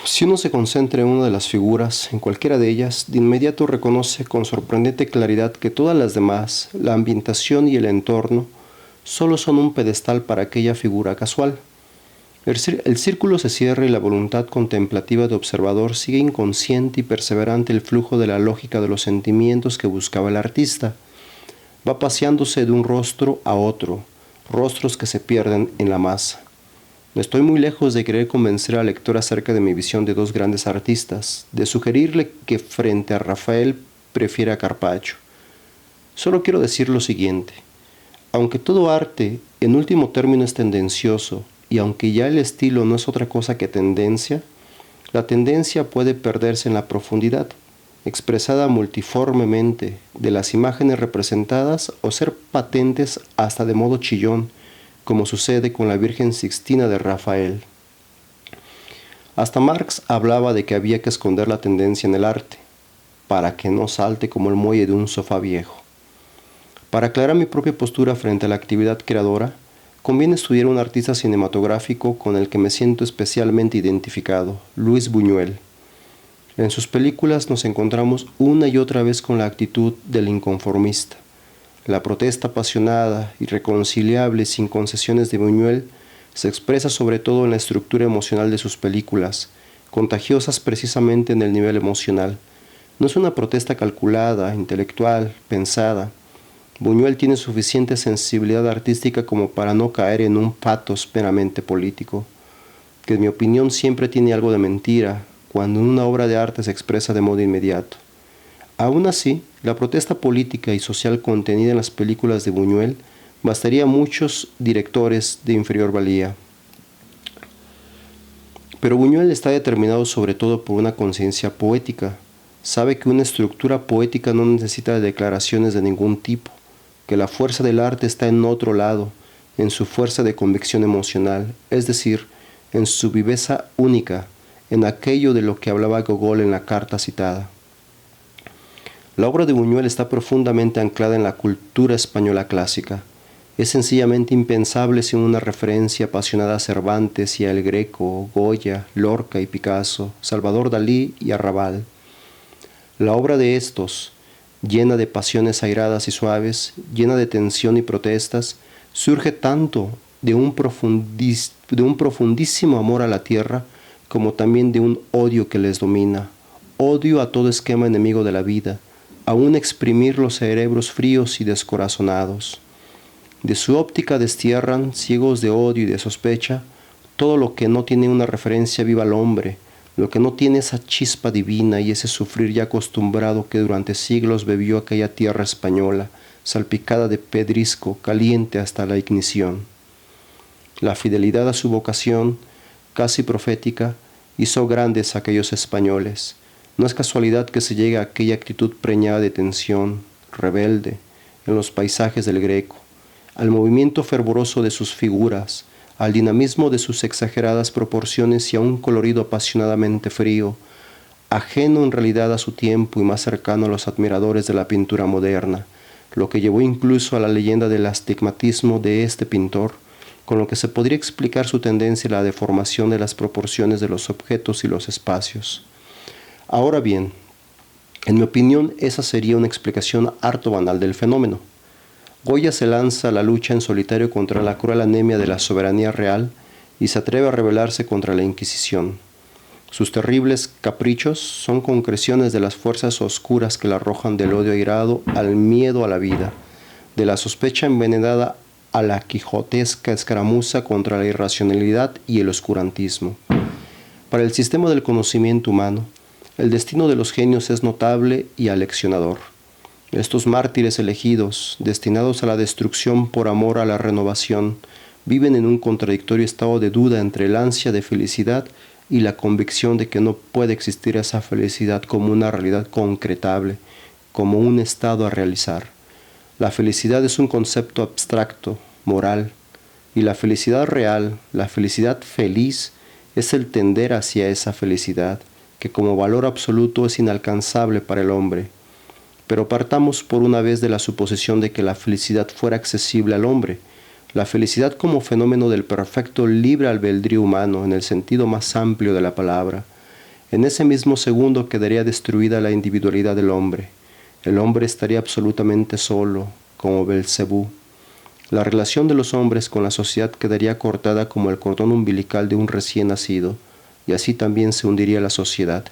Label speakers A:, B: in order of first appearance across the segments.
A: Si uno se concentra en una de las figuras, en cualquiera de ellas, de inmediato reconoce con sorprendente claridad que todas las demás, la ambientación y el entorno, solo son un pedestal para aquella figura casual. El círculo se cierra y la voluntad contemplativa de observador sigue inconsciente y perseverante el flujo de la lógica de los sentimientos que buscaba el artista. Va paseándose de un rostro a otro, rostros que se pierden en la masa. Estoy muy lejos de querer convencer al lector acerca de mi visión de dos grandes artistas, de sugerirle que frente a Rafael prefiera a Carpaccio. Solo quiero decir lo siguiente. Aunque todo arte, en último término, es tendencioso, y aunque ya el estilo no es otra cosa que tendencia, la tendencia puede perderse en la profundidad, expresada multiformemente, de las imágenes representadas o ser patentes hasta de modo chillón, como sucede con la Virgen Sixtina de Rafael. Hasta Marx hablaba de que había que esconder la tendencia en el arte, para que no salte como el muelle de un sofá viejo. Para aclarar mi propia postura frente a la actividad creadora, conviene estudiar un artista cinematográfico con el que me siento especialmente identificado, Luis Buñuel. En sus películas nos encontramos una y otra vez con la actitud del inconformista. La protesta apasionada, irreconciliable, sin concesiones de Buñuel, se expresa sobre todo en la estructura emocional de sus películas, contagiosas precisamente en el nivel emocional. No es una protesta calculada, intelectual, pensada. Buñuel tiene suficiente sensibilidad artística como para no caer en un pathos meramente político, que en mi opinión siempre tiene algo de mentira, cuando en una obra de arte se expresa de modo inmediato. Aún así, la protesta política y social contenida en las películas de Buñuel bastaría a muchos directores de inferior valía. Pero Buñuel está determinado sobre todo por una conciencia poética. Sabe que una estructura poética no necesita declaraciones de ningún tipo, que la fuerza del arte está en otro lado, en su fuerza de convicción emocional, es decir, en su viveza única, en aquello de lo que hablaba Gogol en la carta citada. La obra de Buñuel está profundamente anclada en la cultura española clásica. Es sencillamente impensable sin una referencia apasionada a Cervantes y a El Greco, Goya, Lorca y Picasso, Salvador Dalí y Arrabal. La obra de estos, llena de pasiones airadas y suaves, llena de tensión y protestas, surge tanto de un profundísimo amor a la tierra como también de un odio que les domina, odio a todo esquema enemigo de la vida, aún exprimir los cerebros fríos y descorazonados. De su óptica destierran, ciegos de odio y de sospecha, todo lo que no tiene una referencia viva al hombre, lo que no tiene esa chispa divina y ese sufrir ya acostumbrado que durante siglos bebió aquella tierra española, salpicada de pedrisco, caliente hasta la ignición. La fidelidad a su vocación, casi profética, hizo grandes a aquellos españoles. No es casualidad que se llegue a aquella actitud preñada de tensión, rebelde, en los paisajes del Greco, al movimiento fervoroso de sus figuras, al dinamismo de sus exageradas proporciones y a un colorido apasionadamente frío, ajeno en realidad a su tiempo y más cercano a los admiradores de la pintura moderna, lo que llevó incluso a la leyenda del astigmatismo de este pintor, con lo que se podría explicar su tendencia a la deformación de las proporciones de los objetos y los espacios. Ahora bien, en mi opinión, esa sería una explicación harto banal del fenómeno. Goya se lanza a la lucha en solitario contra la cruel anemia de la soberanía real y se atreve a rebelarse contra la Inquisición. Sus terribles caprichos son concreciones de las fuerzas oscuras que la arrojan del odio airado al miedo a la vida, de la sospecha envenenada a la quijotesca escaramuza contra la irracionalidad y el oscurantismo. Para el sistema del conocimiento humano, el destino de los genios es notable y aleccionador. Estos mártires elegidos, destinados a la destrucción por amor a la renovación, viven en un contradictorio estado de duda entre el ansia de felicidad y la convicción de que no puede existir esa felicidad como una realidad concretable, como un estado a realizar. La felicidad es un concepto abstracto, moral, y la felicidad real, la felicidad feliz, es el tender hacia esa felicidad, que como valor absoluto es inalcanzable para el hombre. Pero partamos por una vez de la suposición de que la felicidad fuera accesible al hombre. La felicidad como fenómeno del perfecto libre albedrío humano en el sentido más amplio de la palabra. En ese mismo segundo quedaría destruida la individualidad del hombre. El hombre estaría absolutamente solo, como Belcebú. La relación de los hombres con la sociedad quedaría cortada como el cordón umbilical de un recién nacido, y así también se hundiría la sociedad.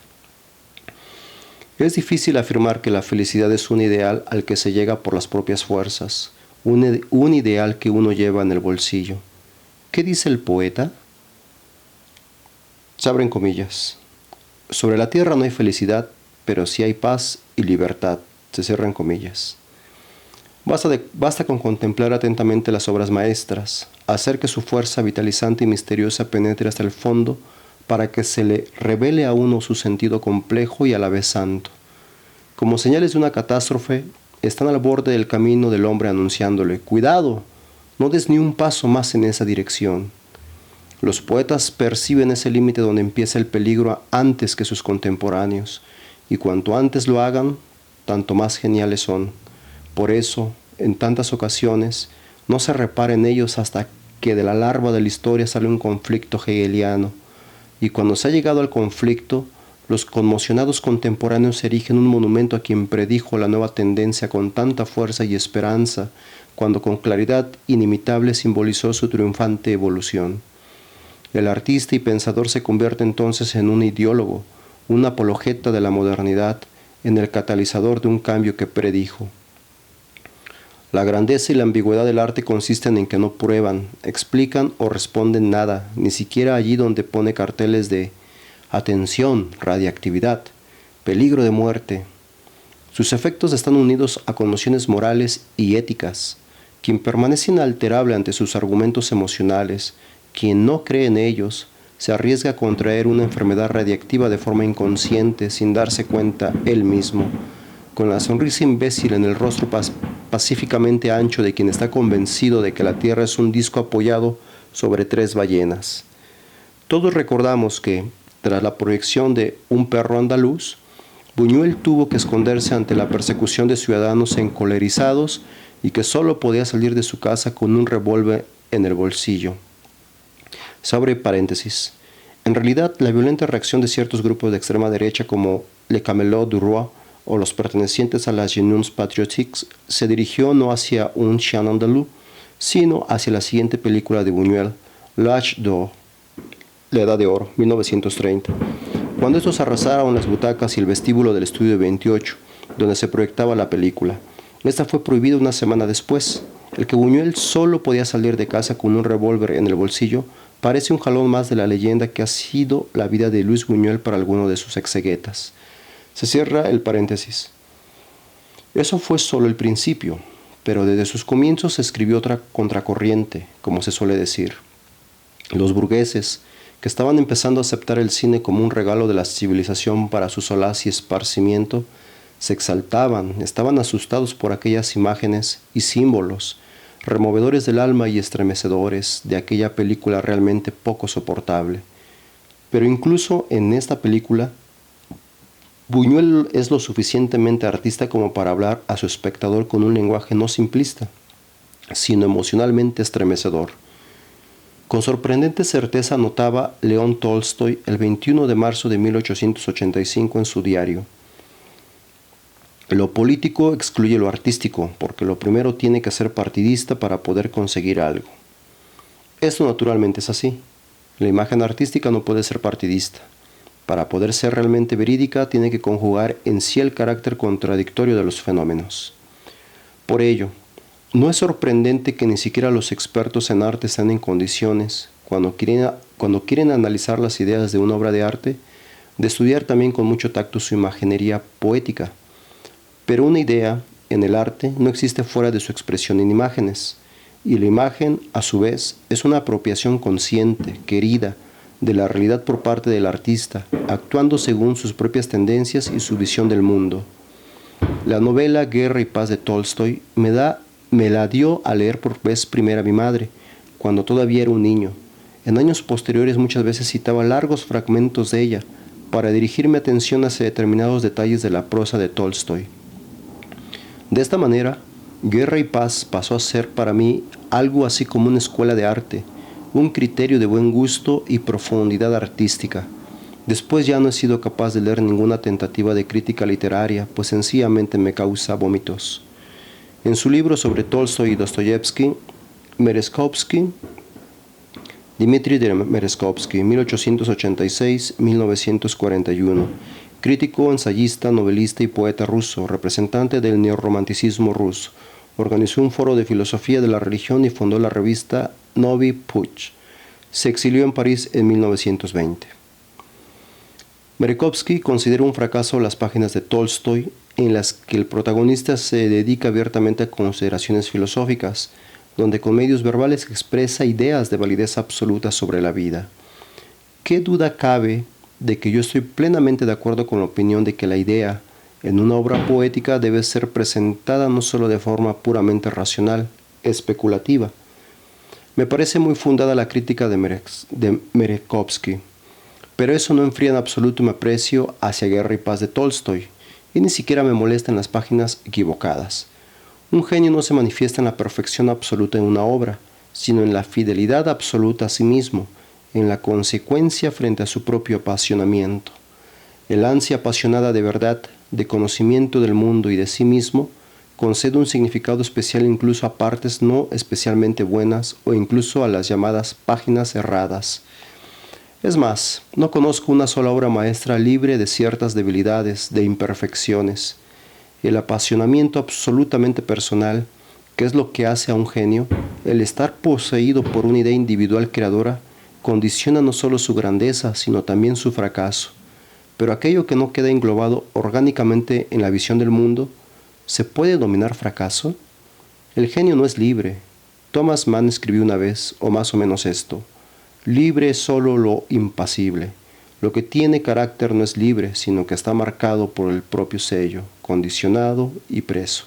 A: Es difícil afirmar que la felicidad es un ideal al que se llega por las propias fuerzas, un ideal que uno lleva en el bolsillo. ¿Qué dice el poeta? Se abren comillas. Sobre la tierra no hay felicidad, pero sí hay paz y libertad. Se cierran comillas. Basta con contemplar atentamente las obras maestras, hacer que su fuerza vitalizante y misteriosa penetre hasta el fondo para que se le revele a uno su sentido complejo y a la vez santo. Como señales de una catástrofe, están al borde del camino del hombre anunciándole: «Cuidado, no des ni un paso más en esa dirección». Los poetas perciben ese límite donde empieza el peligro antes que sus contemporáneos, y cuanto antes lo hagan, tanto más geniales son. Por eso, en tantas ocasiones, no se repara en ellos hasta que de la larva de la historia sale un conflicto hegeliano, y cuando se ha llegado al conflicto, los conmocionados contemporáneos erigen un monumento a quien predijo la nueva tendencia con tanta fuerza y esperanza, cuando con claridad inimitable simbolizó su triunfante evolución. El artista y pensador se convierte entonces en un ideólogo, un apologeta de la modernidad, en el catalizador de un cambio que predijo. La grandeza y la ambigüedad del arte consisten en que no prueban, explican o responden nada, ni siquiera allí donde pone carteles de «Atención, radiactividad, peligro de muerte». Sus efectos están unidos a connotaciones morales y éticas. Quien permanece inalterable ante sus argumentos emocionales, quien no cree en ellos, se arriesga a contraer una enfermedad radiactiva de forma inconsciente, sin darse cuenta él mismo, con la sonrisa imbécil en el rostro pacíficamente ancho de quien está convencido de que la Tierra es un disco apoyado sobre 3 ballenas. Todos recordamos que, tras la proyección de Un perro andaluz, Buñuel tuvo que esconderse ante la persecución de ciudadanos encolerizados y que solo podía salir de su casa con un revólver en el bolsillo. Se abre paréntesis. En realidad, la violenta reacción de ciertos grupos de extrema derecha como Le Camelot du Roi o los pertenecientes a las Jeunes Patriotiques se dirigió no hacia Un chien andalou, sino hacia la siguiente película de Buñuel, L'Âge d'Or, La Edad de Oro, 1930. Cuando estos arrasaron las butacas y el vestíbulo del estudio 28, donde se proyectaba la película. Esta fue prohibida una semana después. El que Buñuel solo podía salir de casa con un revólver en el bolsillo parece un jalón más de la leyenda que ha sido la vida de Luis Buñuel para alguno de sus exegetas. Se cierra el paréntesis. Eso fue solo el principio, pero desde sus comienzos se escribió otra contracorriente, como se suele decir. Los burgueses, que estaban empezando a aceptar el cine como un regalo de la civilización para su solaz y esparcimiento, se exaltaban, estaban asustados por aquellas imágenes y símbolos, removedores del alma y estremecedores de aquella película realmente poco soportable. Pero incluso en esta película, Buñuel es lo suficientemente artista como para hablar a su espectador con un lenguaje no simplista, sino emocionalmente estremecedor. Con sorprendente certeza notaba León Tolstoy el 21 de marzo de 1885 en su diario: «Lo político excluye lo artístico, porque lo primero tiene que ser partidista para poder conseguir algo». Esto naturalmente es así. La imagen artística no puede ser partidista. Para poder ser realmente verídica, tiene que conjugar en sí el carácter contradictorio de los fenómenos. Por ello, no es sorprendente que ni siquiera los expertos en arte estén en condiciones, cuando quieren analizar las ideas de una obra de arte, de estudiar también con mucho tacto su imaginería poética. Pero una idea, en el arte, no existe fuera de su expresión en imágenes, y la imagen, a su vez, es una apropiación consciente, querida, de la realidad por parte del artista, actuando según sus propias tendencias y su visión del mundo. La novela Guerra y Paz de Tolstoy me la dio a leer por vez primera mi madre, cuando todavía era un niño. En años posteriores muchas veces citaba largos fragmentos de ella, para dirigir mi atención hacia determinados detalles de la prosa de Tolstoy. De esta manera, Guerra y Paz pasó a ser para mí algo así como una escuela de arte, un criterio de buen gusto y profundidad artística. Después ya no he sido capaz de leer ninguna tentativa de crítica literaria, pues sencillamente me causa vómitos. En su libro sobre Tolstoy y Dostoyevsky, Dmitri Merezhkovsky, 1886-1941, crítico, ensayista, novelista y poeta ruso, representante del neorromanticismo ruso, organizó un foro de filosofía de la religión y fundó la revista Novy Puch. Se exilió en París en 1920. Merezhkovsky considera un fracaso las páginas de Tolstoy en las que el protagonista se dedica abiertamente a consideraciones filosóficas, donde con medios verbales expresa ideas de validez absoluta sobre la vida. ¿Qué duda cabe de que yo estoy plenamente de acuerdo con la opinión de que la idea en una obra poética debe ser presentada no solo de forma puramente racional, especulativa? Me parece muy fundada la crítica de Merezhkovsky, pero eso no enfría en absoluto mi aprecio hacia Guerra y Paz de Tolstoy, y ni siquiera me molesta en las páginas equivocadas. Un genio no se manifiesta en la perfección absoluta en una obra, sino en la fidelidad absoluta a sí mismo, en la consecuencia frente a su propio apasionamiento. El ansia apasionada de verdad, de conocimiento del mundo y de sí mismo, concede un significado especial incluso a partes no especialmente buenas o incluso a las llamadas páginas erradas. Es más, no conozco una sola obra maestra libre de ciertas debilidades, de imperfecciones. El apasionamiento absolutamente personal, que es lo que hace a un genio, el estar poseído por una idea individual creadora, condiciona no solo su grandeza, sino también su fracaso. Pero aquello que no queda englobado orgánicamente en la visión del mundo, ¿se puede dominar fracaso? El genio no es libre. Thomas Mann escribió una vez, o más o menos esto: libre es solo lo impasible. Lo que tiene carácter no es libre, sino que está marcado por el propio sello, condicionado y preso.